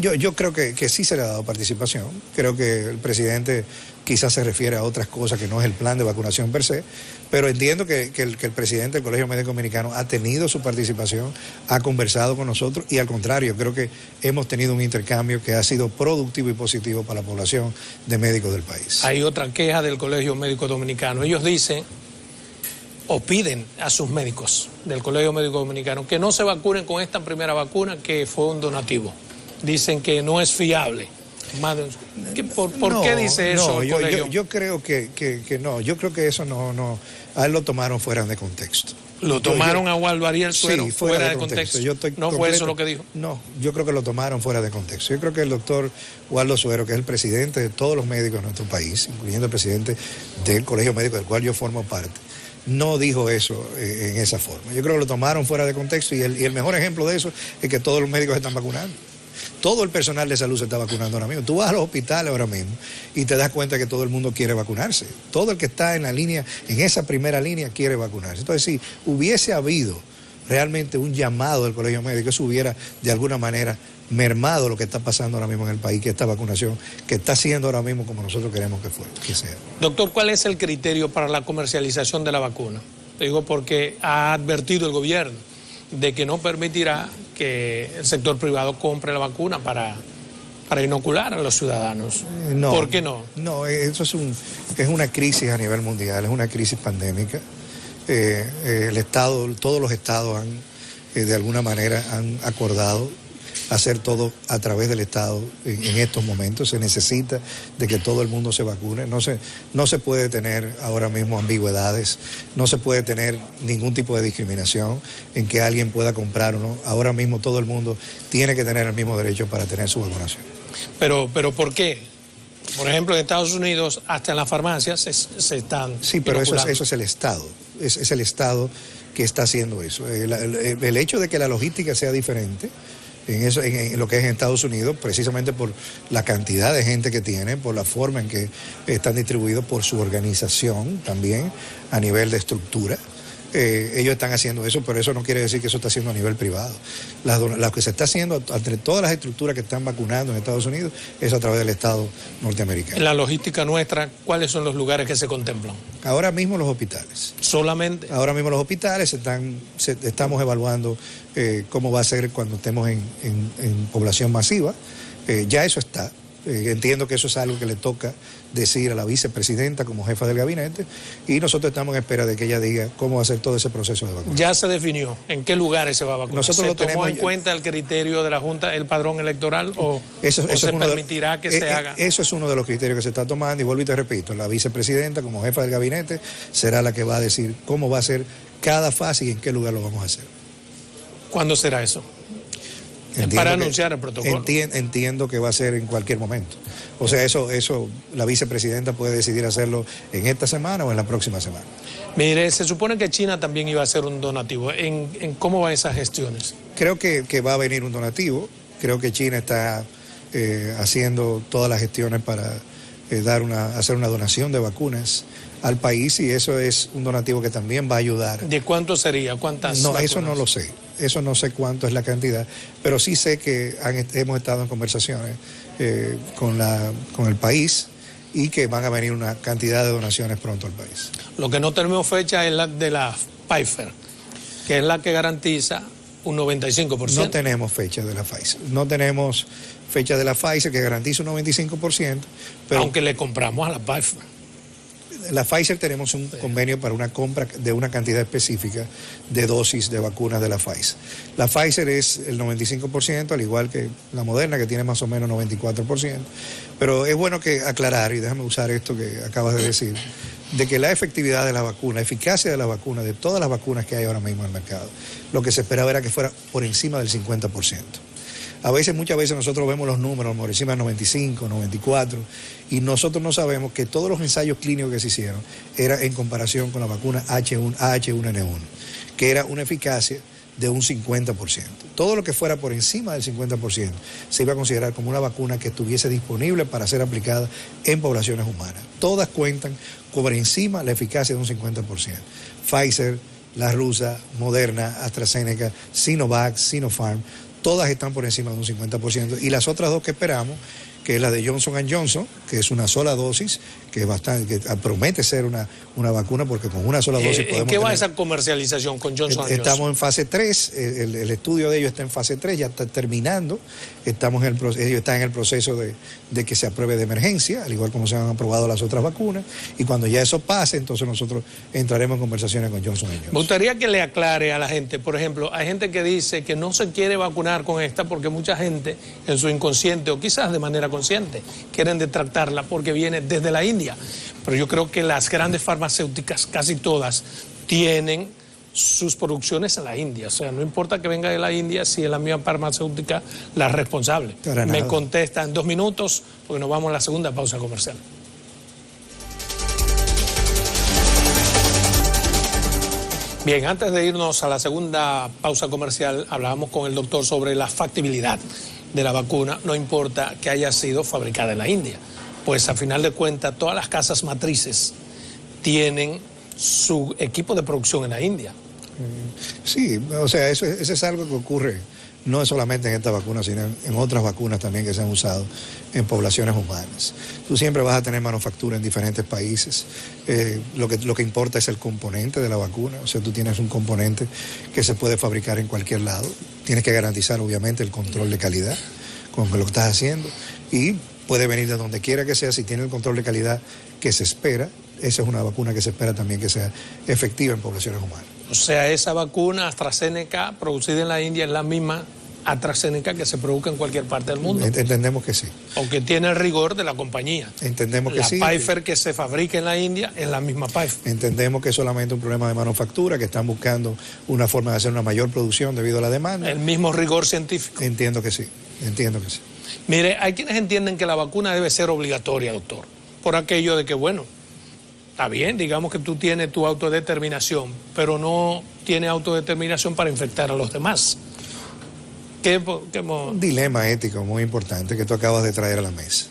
Yo creo que sí se le ha dado participación. Creo que el presidente quizás se refiere a otras cosas que no es el plan de vacunación per se, pero entiendo que el presidente del Colegio Médico Dominicano ha tenido su participación, ha conversado con nosotros y al contrario, creo que hemos tenido un intercambio que ha sido productivo y positivo para la población de médicos del país. Hay otra queja del Colegio Médico Dominicano. Ellos dicen o piden a sus médicos del Colegio Médico Dominicano que no se vacunen con esta primera vacuna que fue un donativo. Dicen que no es fiable. ¿Por qué dice eso el colegio? Yo creo que no, yo creo que eso no, a él lo tomaron fuera de contexto. ¿Lo tomaron a Waldo Ariel Suero sí, fuera de contexto? ¿No fue eso lo que dijo? No, yo creo que lo tomaron fuera de contexto. Yo creo que el doctor Waldo Suero, que es el presidente de todos los médicos de nuestro país, incluyendo el presidente del Colegio Médico del cual yo formo parte, no dijo eso en esa forma. Yo creo que lo tomaron fuera de contexto y el mejor ejemplo de eso es que todos los médicos se están vacunando. Todo el personal de salud se está vacunando ahora mismo. Tú vas a los hospitales ahora mismo y te das cuenta que todo el mundo quiere vacunarse. Todo el que está en la línea, en esa primera línea, quiere vacunarse. Entonces, si hubiese habido realmente un llamado del Colegio Médico, eso hubiera de alguna manera mermado lo que está pasando ahora mismo en el país, que esta vacunación que está siendo ahora mismo como nosotros queremos que sea. Doctor, ¿cuál es el criterio para la comercialización de la vacuna? Digo porque ha advertido el gobierno de que no permitirá que el sector privado compre la vacuna para inocular a los ciudadanos. No, ¿por qué no? No, eso es una crisis a nivel mundial, es una crisis pandémica. El Estado, todos los estados de alguna manera han acordado hacer todo a través del Estado en estos momentos. Se necesita de que todo el mundo se vacune. No se puede tener ahora mismo ambigüedades, no se puede tener ningún tipo de discriminación en que alguien pueda comprar o no. Ahora mismo todo el mundo tiene que tener el mismo derecho para tener su vacunación. Pero ¿por qué? Por ejemplo, en Estados Unidos, hasta en las farmacias se están Sí, pero eso es el Estado. Es el Estado que está haciendo eso. El hecho de que la logística sea diferente en lo que es en Estados Unidos, precisamente por la cantidad de gente que tiene, por la forma en que están distribuidos, por su organización también a nivel de estructura. Ellos están haciendo eso, pero eso no quiere decir que eso está haciendo a nivel privado. Lo que se está haciendo entre todas las estructuras que están vacunando en Estados Unidos es a través del Estado norteamericano. En la logística nuestra, ¿cuáles son los lugares que se contemplan? Ahora mismo los hospitales. ¿Solamente? Ahora mismo los hospitales estamos evaluando cómo va a ser cuando estemos en población masiva. Ya eso está. Entiendo que eso es algo que le toca decir a la vicepresidenta como jefa del gabinete y nosotros estamos en espera de que ella diga cómo va a ser todo ese proceso de vacunación. ¿Ya se definió en qué lugares se va a vacunar? Nosotros ¿Se tomó en cuenta el criterio de la Junta, el padrón electoral o se permitirá que se haga? Eso es uno de los criterios que se está tomando y vuelvo y te repito, la vicepresidenta como jefa del gabinete será la que va a decir cómo va a ser cada fase y en qué lugar lo vamos a hacer. ¿Cuándo será eso? Para anunciar el protocolo. Entiendo que va a ser en cualquier momento. O sea, eso la vicepresidenta puede decidir hacerlo en esta semana o en la próxima semana. Mire, se supone que China también iba a hacer un donativo. ¿En cómo van esas gestiones? Creo que va a venir un donativo. Creo que China está haciendo todas las gestiones para hacer una donación de vacunas al país, y eso es un donativo que también va a ayudar. ¿De cuánto sería? ¿Cuántas No, vacunas? eso no lo sé. Eso no sé cuánto es la cantidad, pero sí sé que hemos estado en conversaciones con el país y que van a venir una cantidad de donaciones pronto al país. Lo que no tenemos fecha es la de la Pfizer, que es la que garantiza un 95%. No tenemos fecha de la Pfizer. No tenemos fecha de la Pfizer que garantiza un 95%. Pero aunque le compramos a la Pfizer. La Pfizer tenemos un convenio para una compra de una cantidad específica de dosis de vacunas de la Pfizer. La Pfizer es el 95%, al igual que la Moderna, que tiene más o menos 94%. Pero es bueno que aclarar, y déjame usar esto que acabas de decir, de que la efectividad de la vacuna, eficacia de la vacuna, de todas las vacunas que hay ahora mismo en el mercado, lo que se esperaba era que fuera por encima del 50%. Muchas veces nosotros vemos los números por encima del 95, 94, y nosotros no sabemos que todos los ensayos clínicos que se hicieron era en comparación con la vacuna H1N1, que era una eficacia de un 50%. Todo lo que fuera por encima del 50% se iba a considerar como una vacuna que estuviese disponible para ser aplicada en poblaciones humanas. Todas cuentan por encima la eficacia de un 50%. Pfizer, la rusa, Moderna, AstraZeneca, Sinovac, Sinopharm, todas están por encima de un 50%, y las otras dos que esperamos, que es la de Johnson & Johnson, que es una sola dosis, que promete ser una vacuna, porque con una sola dosis podemos... ¿En qué va esa comercialización con Johnson & Johnson? Estamos en fase 3, el estudio de ellos está en fase 3, ya está terminando, ellos están en el proceso de que se apruebe de emergencia, al igual como se han aprobado las otras vacunas, y cuando ya eso pase, entonces nosotros entraremos en conversaciones con Johnson & Johnson. Me gustaría que le aclare a la gente, por ejemplo, hay gente que dice que no se quiere vacunar con esta porque mucha gente en su inconsciente, o quizás de manera consciente, quieren detractarla porque viene desde la India. Pero yo creo que las grandes farmacéuticas, casi todas, tienen sus producciones en la India. O sea, no importa que venga de la India, si es la misma farmacéutica la responsable. Me contesta en 2 minutos, porque nos vamos a la segunda pausa comercial. Bien, antes de irnos a la segunda pausa comercial, hablábamos con el doctor sobre la factibilidad de la vacuna, no importa que haya sido fabricada en la India, pues a final de cuentas todas las casas matrices tienen su equipo de producción en la India. Sí, o sea, eso es algo que ocurre no solamente en esta vacuna, sino en otras vacunas también que se han usado en poblaciones humanas. Tú siempre vas a tener manufactura en diferentes países. Lo que importa es el componente de la vacuna. O sea, tú tienes un componente que se puede fabricar en cualquier lado. Tienes que garantizar, obviamente, el control de calidad con lo que estás haciendo. Y puede venir de donde quiera que sea, si tiene el control de calidad que se espera. Esa es una vacuna que se espera también que sea efectiva en poblaciones humanas. O sea, esa vacuna AstraZeneca producida en la India es la misma AstraZeneca que se produzca en cualquier parte del mundo. Entendemos que sí. O que tiene el rigor de la compañía. Entendemos que sí. La Pfizer que se fabrica en la India es la misma Pfizer. Entendemos que es solamente un problema de manufactura, que están buscando una forma de hacer una mayor producción debido a la demanda. El mismo rigor científico. Entiendo que sí. Mire, hay quienes entienden que la vacuna debe ser obligatoria, doctor, por aquello de que, bueno, está bien, digamos que tú tienes tu autodeterminación, pero no tienes autodeterminación para infectar a los demás. Un dilema ético muy importante que tú acabas de traer a la mesa.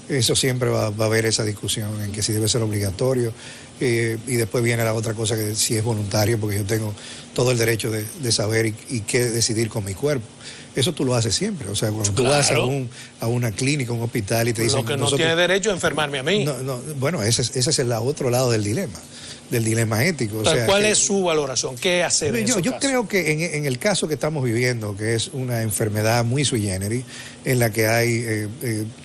Eso siempre va a haber esa discusión en que si debe ser obligatorio, y después viene la otra cosa que si es voluntario, porque yo tengo todo el derecho de saber y qué decidir con mi cuerpo. Eso tú lo haces siempre. O sea, cuando tú vas a una clínica, un hospital y te dicen... Lo que no tiene derecho a enfermarme a mí. Bueno, ese es el otro lado del dilema ético. ¿Cuál es su valoración? ¿Qué hacer en ese caso? Yo creo que en el caso que estamos viviendo, que es una enfermedad muy sui generis, en la que hay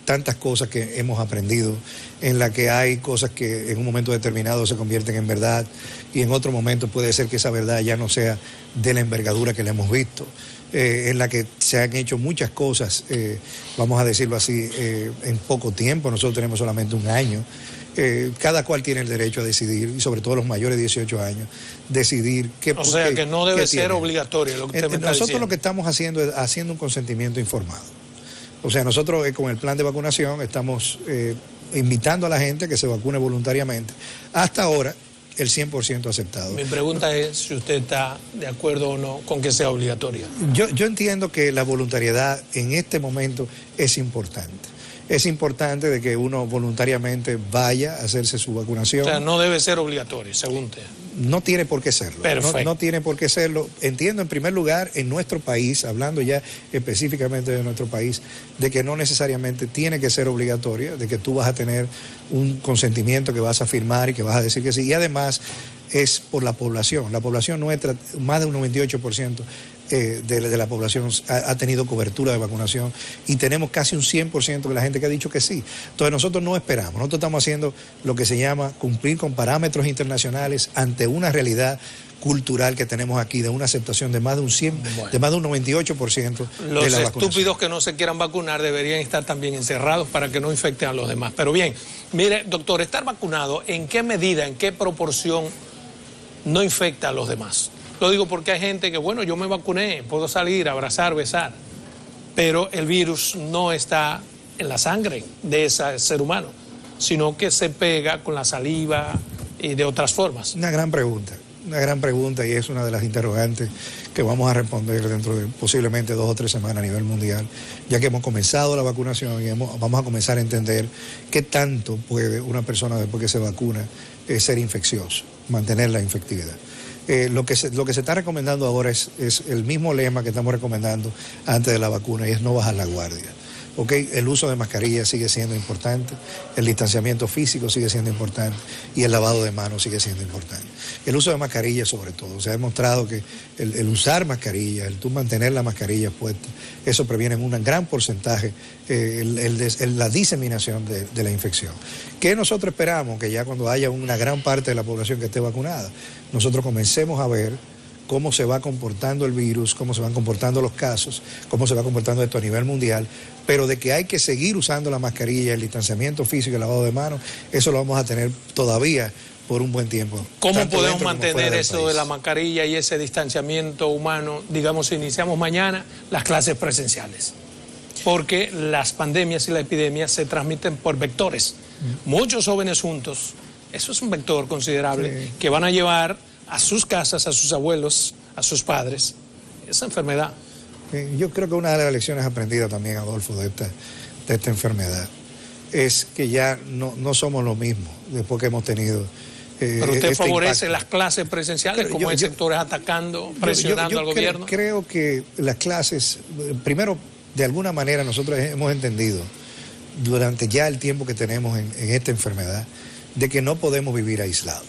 tantas cosas que hemos aprendido, en la que hay cosas que en un momento determinado se convierten en verdad, y en otro momento puede ser que esa verdad ya no sea de la envergadura que le hemos visto, en la que se han hecho muchas cosas, vamos a decirlo así, en poco tiempo. Nosotros tenemos solamente un año Cada cual tiene el derecho a decidir, y sobre todo los mayores de 18 años, decidir qué. O sea, que no debe ser obligatorio lo que usted me está Nosotros diciendo. lo que estamos haciendo es haciendo un consentimiento informado. O sea, nosotros con el plan de vacunación estamos invitando a la gente que se vacune voluntariamente. Hasta ahora, el 100% aceptado. Mi pregunta es si usted está de acuerdo o no con que sea obligatoria. Yo entiendo que la voluntariedad en este momento es importante. Es importante de que uno voluntariamente vaya a hacerse su vacunación. O sea, no debe ser obligatorio, según usted. No tiene por qué serlo. Perfecto. No tiene por qué serlo. Entiendo, en primer lugar, en nuestro país, hablando ya específicamente de nuestro país, de que no necesariamente tiene que ser obligatoria, de que tú vas a tener un consentimiento que vas a firmar y que vas a decir que sí. Y además es por la población. La población nuestra, más de un 98% de la población ha tenido cobertura de vacunación y tenemos casi un 100% de la gente que ha dicho que sí. Entonces nosotros no esperamos, nosotros estamos haciendo lo que se llama cumplir con parámetros internacionales ante una realidad cultural que tenemos aquí de una aceptación de más de un 100, de más de un 98% de la vacunación. Los estúpidos que no se quieran vacunar deberían estar también encerrados para que no infecten a los demás. Pero bien, mire, doctor, estar vacunado, ¿en qué medida, en qué proporción no infecta a los demás? Lo digo porque hay gente que, bueno, yo me vacuné, puedo salir, abrazar, besar, pero el virus no está en la sangre de ese ser humano, sino que se pega con la saliva y de otras formas. Una gran pregunta y es una de las interrogantes que vamos a responder dentro de posiblemente 2 o 3 semanas a nivel mundial, ya que hemos comenzado la vacunación y vamos a comenzar a entender qué tanto puede una persona después que se vacuna ser infeccioso, mantener la infectividad. Lo que se está recomendando ahora es el mismo lema que estamos recomendando antes de la vacuna y es no bajar la guardia. ¿Okay? El uso de mascarilla sigue siendo importante, el distanciamiento físico sigue siendo importante y el lavado de manos sigue siendo importante. El uso de mascarilla sobre todo, se ha demostrado que el usar mascarilla, el tú mantener la mascarilla puesta, eso previene en un gran porcentaje la diseminación de la infección. ¿Qué nosotros esperamos? Que ya cuando haya una gran parte de la población que esté vacunada, nosotros comencemos a ver cómo se va comportando el virus, cómo se van comportando los casos, cómo se va comportando esto a nivel mundial, pero de que hay que seguir usando la mascarilla, el distanciamiento físico y el lavado de manos, eso lo vamos a tener todavía por un buen tiempo. ¿Cómo podemos mantener eso de la mascarilla y ese distanciamiento humano, digamos, si iniciamos mañana las clases presenciales? Porque las pandemias y las epidemias se transmiten por vectores. Muchos jóvenes juntos, eso es un vector considerable, sí, que van a llevar a sus casas, a sus abuelos, a sus padres, esa enfermedad. Yo creo que una de las lecciones aprendidas también, Adolfo, de esta enfermedad es que ya no somos lo mismo después que hemos tenido Pero usted favorece las clases presenciales, como hay sectores atacando, presionando al gobierno. Creo que las clases, primero, de alguna manera nosotros hemos entendido durante ya el tiempo que tenemos en esta enfermedad, de que no podemos vivir aislados,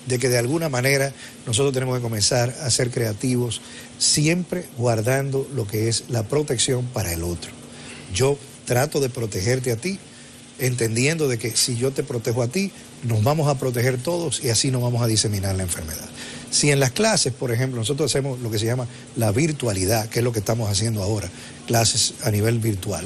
de que de alguna manera nosotros tenemos que comenzar a ser creativos, siempre guardando lo que es la protección para el otro. Yo trato de protegerte a ti, entendiendo de que si yo te protejo a ti, nos vamos a proteger todos y así no vamos a diseminar la enfermedad. Si en las clases, por ejemplo, nosotros hacemos lo que se llama la virtualidad, que es lo que estamos haciendo ahora, clases a nivel virtual,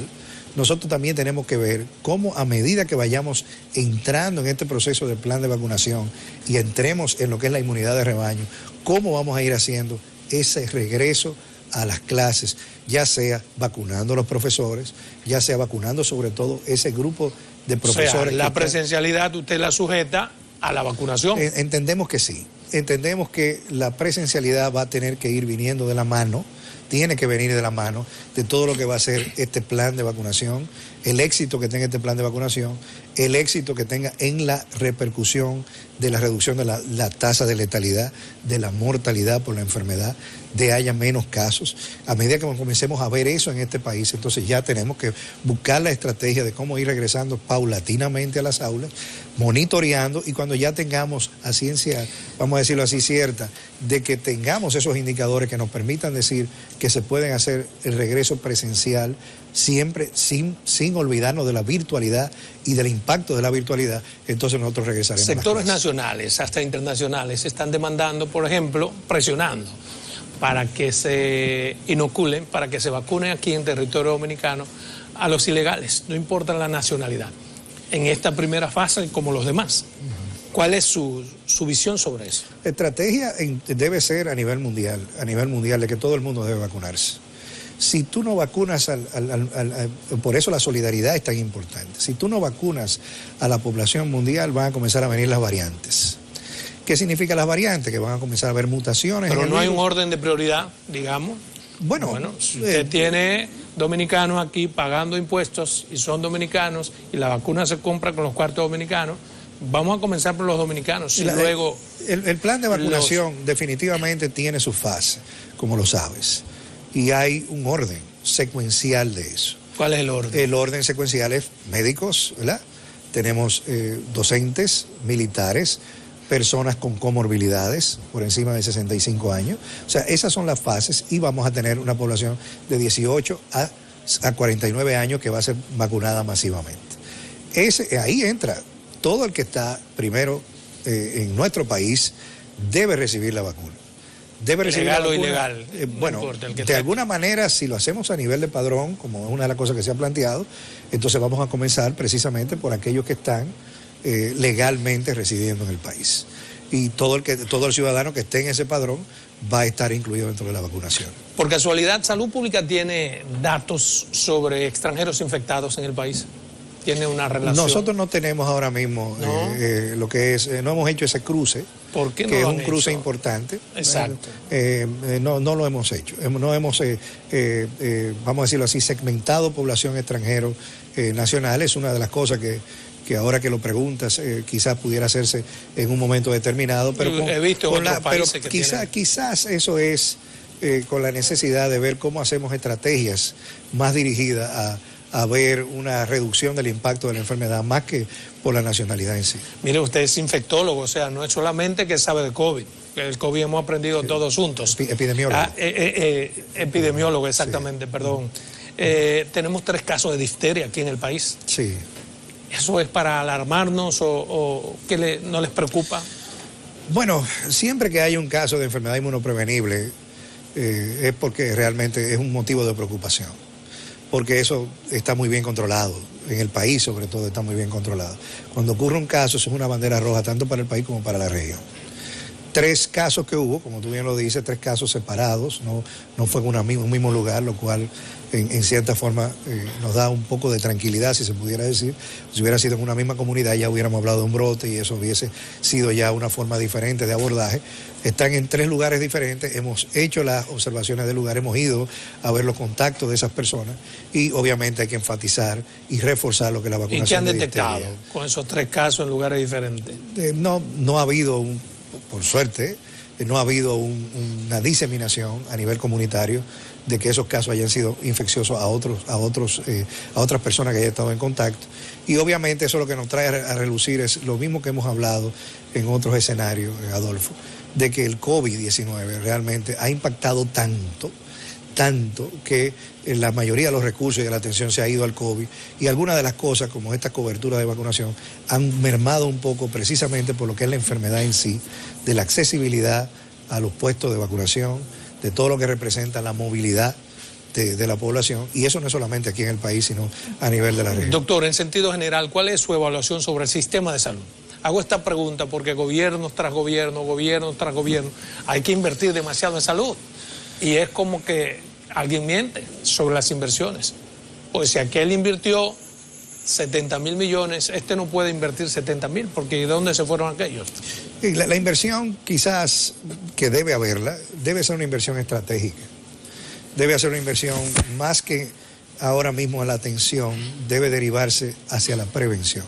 nosotros también tenemos que ver cómo a medida que vayamos entrando en este proceso del plan de vacunación y entremos en lo que es la inmunidad de rebaño, cómo vamos a ir haciendo ese regreso a las clases, ya sea vacunando a los profesores, ya sea vacunando sobre todo ese grupo de profesores. O sea, la presencialidad usted la sujeta a la vacunación. Entendemos que sí, entendemos que la presencialidad va a tener que ir viniendo de la mano, tiene que venir de la mano de todo lo que va a ser este plan de vacunación, el éxito que tenga este plan de vacunación, el éxito que tenga en la repercusión de la reducción de la tasa de letalidad, de la mortalidad por la enfermedad, de haya menos casos. A medida que comencemos a ver eso en este país, entonces ya tenemos que buscar la estrategia de cómo ir regresando paulatinamente a las aulas, monitoreando, y cuando ya tengamos a ciencia, vamos a decirlo así, cierta, de que tengamos esos indicadores que nos permitan decir que se pueden hacer el regreso presencial, siempre sin olvidarnos de la virtualidad y del impacto de la virtualidad, entonces nosotros regresaremos. Sectores nacionales, hasta internacionales, están demandando, por ejemplo, presionando para que se inoculen, para que se vacunen aquí en territorio dominicano a los ilegales, no importa la nacionalidad. en esta primera fase como los demás. ¿Cuál es su visión sobre eso? La estrategia debe ser a nivel mundial de que todo el mundo debe vacunarse. Si tú no vacunas, por eso la solidaridad es tan importante, si tú no vacunas a la población mundial van a comenzar a venir las variantes. ¿Qué significa las variantes? Que van a comenzar a haber mutaciones. Pero no hay un orden de prioridad, digamos. Bueno, si usted tiene dominicanos aquí pagando impuestos y son dominicanos y la vacuna se compra con los cuartos dominicanos, vamos a comenzar por los dominicanos y luego... El plan de vacunación definitivamente tiene su fase, como lo sabes, y hay un orden secuencial de eso. ¿Cuál es el orden? El orden secuencial es médicos, ¿verdad? Tenemos docentes, militares, personas con comorbilidades por encima de 65 años. O sea, esas son las fases y vamos a tener una población de 18 a 49 años que va a ser vacunada masivamente. Ahí entra todo el que está primero en nuestro país debe recibir la vacuna. Debe recibir legal la vacuna. O ilegal. Bueno, de alguna manera, si lo hacemos a nivel de padrón, como es una de las cosas que se ha planteado, entonces vamos a comenzar precisamente por aquellos que están legalmente residiendo en el país. Y todo el ciudadano que esté en ese padrón va a estar incluido dentro de la vacunación. Por casualidad, ¿Salud Pública tiene datos sobre extranjeros infectados en el país? ¿Tiene una relación? Nosotros no tenemos ahora mismo lo que es, no hemos hecho ese cruce. ¿Por qué no que lo es un cruce hecho? Importante. Exacto. No lo hemos hecho. No hemos, vamos a decirlo así, segmentado población extranjero nacional. Es una de las cosas que ahora que lo preguntas, quizás pudiera hacerse en un momento determinado. Pero he visto en otros países que quizás eso es con la necesidad de ver cómo hacemos estrategias más dirigidas a ver una reducción del impacto de la enfermedad, más que por la nacionalidad en sí. Mire, usted es infectólogo, o sea, no es solamente que sabe de COVID. El COVID hemos aprendido todos juntos. Epidemiólogo. Epidemiólogo, exactamente, sí. Perdón. Tenemos 3 casos de difteria aquí en el país. Sí. ¿Eso es para alarmarnos o qué no les preocupa? Bueno, siempre que hay un caso de enfermedad inmunoprevenible es porque realmente es un motivo de preocupación. Porque eso está muy bien controlado, en el país sobre todo está muy bien controlado. Cuando ocurre un caso, eso es una bandera roja tanto para el país como para la región. 3 casos que hubo, como tú bien lo dices, 3 casos separados, no fue en un mismo lugar, lo cual en cierta forma nos da un poco de tranquilidad, si se pudiera decir. Si hubiera sido en una misma comunidad ya hubiéramos hablado de un brote y eso hubiese sido ya una forma diferente de abordaje. Están en 3 lugares diferentes, hemos hecho las observaciones del lugar, hemos ido a ver los contactos de esas personas y obviamente hay que enfatizar y reforzar lo que la vacunación. ¿Y qué han detectado con esos 3 casos en lugares diferentes? No ha habido por suerte, no ha habido una diseminación a nivel comunitario de que esos casos hayan sido infecciosos a otras personas que hayan estado en contacto. Y obviamente eso lo que nos trae a relucir es lo mismo que hemos hablado en otros escenarios, Adolfo, de que el COVID-19 realmente ha impactado tanto que la mayoría de los recursos y de la atención se ha ido al COVID y algunas de las cosas como esta cobertura de vacunación han mermado un poco precisamente por lo que es la enfermedad en sí, de la accesibilidad a los puestos de vacunación, de todo lo que representa la movilidad de la población, y eso no es solamente aquí en el país, sino a nivel de la región. Doctor, en sentido general, ¿cuál es su evaluación sobre el sistema de salud? Hago esta pregunta porque gobiernos tras gobierno, hay que invertir demasiado en salud. Y es como que alguien miente sobre las inversiones. Pues si aquel invirtió 70.000 millones, este no puede invertir 70.000, porque ¿de dónde se fueron aquellos? La inversión quizás que debe haberla, debe ser una inversión estratégica. Debe ser una inversión más que ahora mismo a la atención, debe derivarse hacia la prevención.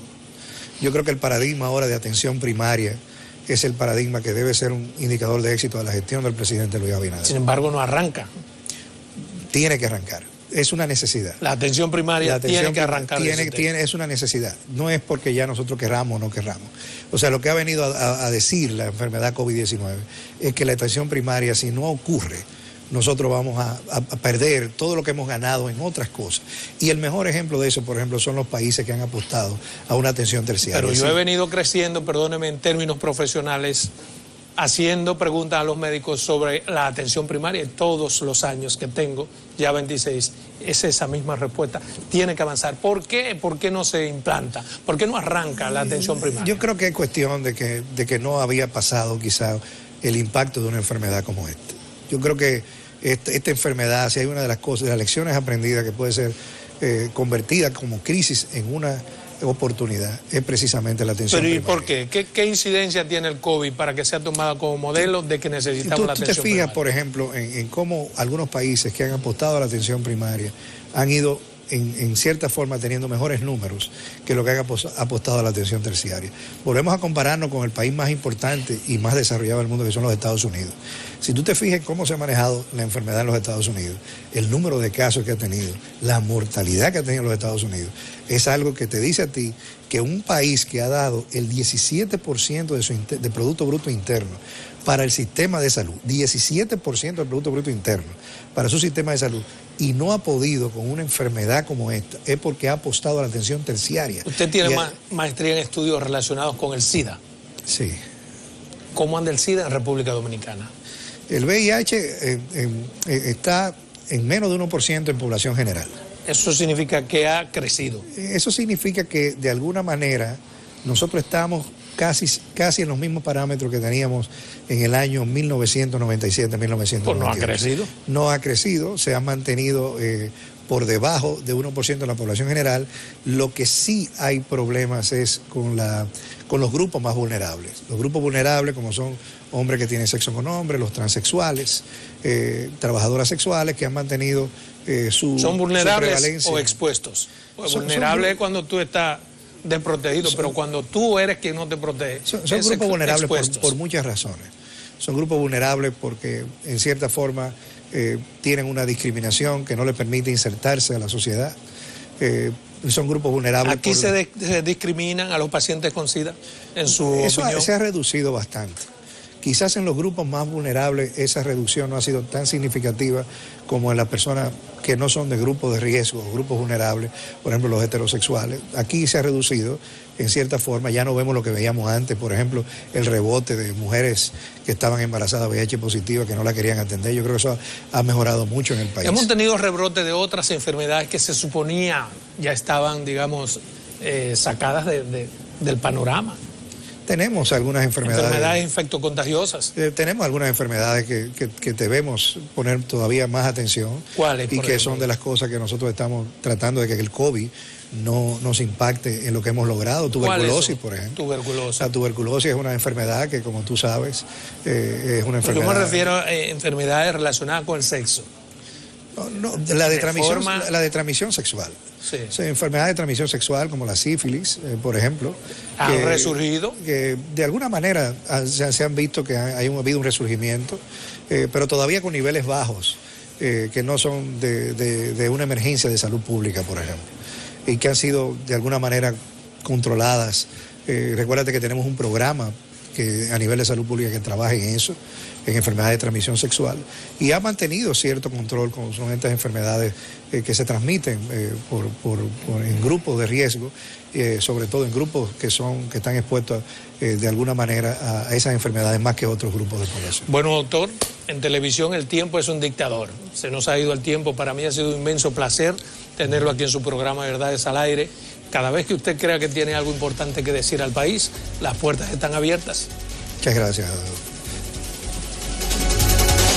Yo creo que el paradigma ahora de atención primaria es el paradigma que debe ser un indicador de éxito de la gestión del presidente Luis Abinader. Sin embargo, no arranca. Tiene que arrancar. Es una necesidad. La atención primaria tiene que arrancar. Es una necesidad. No es porque ya nosotros querramos o no querramos. O sea, lo que ha venido a decir la enfermedad COVID-19 es que la atención primaria, si no ocurre, nosotros vamos a perder todo lo que hemos ganado en otras cosas. Y el mejor ejemplo de eso, por ejemplo, son los países que han apostado a una atención terciaria. Pero yo he venido creciendo, perdóneme, en términos profesionales, haciendo preguntas a los médicos sobre la atención primaria, y todos los años que tengo, ya 26, es esa misma respuesta. Tiene que avanzar. ¿Por qué? ¿Por qué no se implanta? ¿Por qué no arranca la atención primaria? Yo creo que es cuestión de que no había pasado quizá el impacto de una enfermedad como esta. Yo creo que esta enfermedad, si hay una de las cosas, de las lecciones aprendidas que puede ser convertida como crisis en una oportunidad, es precisamente la atención primaria. ¿Pero y por qué? ¿Qué incidencia tiene el COVID para que sea tomada como modelo de que necesitamos la atención primaria? Tú te fijas, por ejemplo, en cómo algunos países que han apostado a la atención primaria han ido en cierta forma teniendo mejores números que lo que han apostado a la atención terciaria. Volvemos a compararnos con el país más importante y más desarrollado del mundo, que son los Estados Unidos. Si tú te fijas en cómo se ha manejado la enfermedad en los Estados Unidos, el número de casos que ha tenido, la mortalidad que ha tenido en los Estados Unidos, es algo que te dice a ti que un país que ha dado el 17% de Producto Bruto Interno para el sistema de salud, 17% del Producto Bruto Interno para su sistema de salud, y no ha podido con una enfermedad como esta, es porque ha apostado a la atención terciaria. Usted tiene maestría en estudios relacionados con el SIDA. Sí. ¿Cómo anda el SIDA en República Dominicana? El VIH está en menos de 1% en población general. Eso significa que ha crecido. Eso significa que de alguna manera nosotros estamos casi en los mismos parámetros que teníamos en el año 1997-1998. Pues no ha crecido. No ha crecido, se ha mantenido por debajo de 1% de la población general. Lo que sí hay problemas es con los grupos más vulnerables. Los grupos vulnerables, como son hombres que tienen sexo con hombres, los transexuales, trabajadoras sexuales que han mantenido ¿Son vulnerables o expuestos? Pues vulnerable es cuando tú estás desprotegido, pero cuando tú eres quien no te protege. Son grupos vulnerables por muchas razones. Son grupos vulnerables porque en cierta forma tienen una discriminación que no les permite insertarse a la sociedad. Son grupos vulnerables. ¿Aquí se discriminan a los pacientes con SIDA, en su opinión? Se ha reducido bastante. Quizás en los grupos más vulnerables esa reducción no ha sido tan significativa como en las personas que no son de grupos de riesgo, grupos vulnerables, por ejemplo los heterosexuales. Aquí se ha reducido en cierta forma, ya no vemos lo que veíamos antes, por ejemplo el rebote de mujeres que estaban embarazadas VIH positivas que no la querían atender. Yo creo que eso ha mejorado mucho en el país. Hemos tenido rebrote de otras enfermedades que se suponía ya estaban, digamos, sacadas del panorama. Tenemos algunas enfermedades. Enfermedades infectocontagiosas. Tenemos algunas enfermedades que debemos poner todavía más atención. ¿Cuáles? Y que son de las cosas que nosotros estamos tratando de que el COVID no nos impacte en lo que hemos logrado. Tuberculosis, por ejemplo. Tuberculosis. La tuberculosis es una enfermedad que, como tú sabes, es una enfermedad. Yo me refiero a enfermedades relacionadas con el sexo. No, la de transmisión sexual. Sí. O sea, enfermedades de transmisión sexual como la sífilis, por ejemplo. ¿Han resurgido? Que de alguna manera se han visto que ha habido un resurgimiento, pero todavía con niveles bajos, que no son de una emergencia de salud pública, por ejemplo, y que han sido de alguna manera controladas. Recuérdate que tenemos un programa que a nivel de salud pública que trabaja en eso, en enfermedades de transmisión sexual, y ha mantenido cierto control con estas enfermedades que se transmiten en grupos de riesgo, sobre todo en grupos que están expuestos de alguna manera a esas enfermedades más que otros grupos de población. Bueno, doctor, en televisión el tiempo es un dictador. Se nos ha ido el tiempo. Para mí ha sido un inmenso placer tenerlo aquí en su programa Verdades al Aire. Cada vez que usted crea que tiene algo importante que decir al país, las puertas están abiertas. Muchas gracias.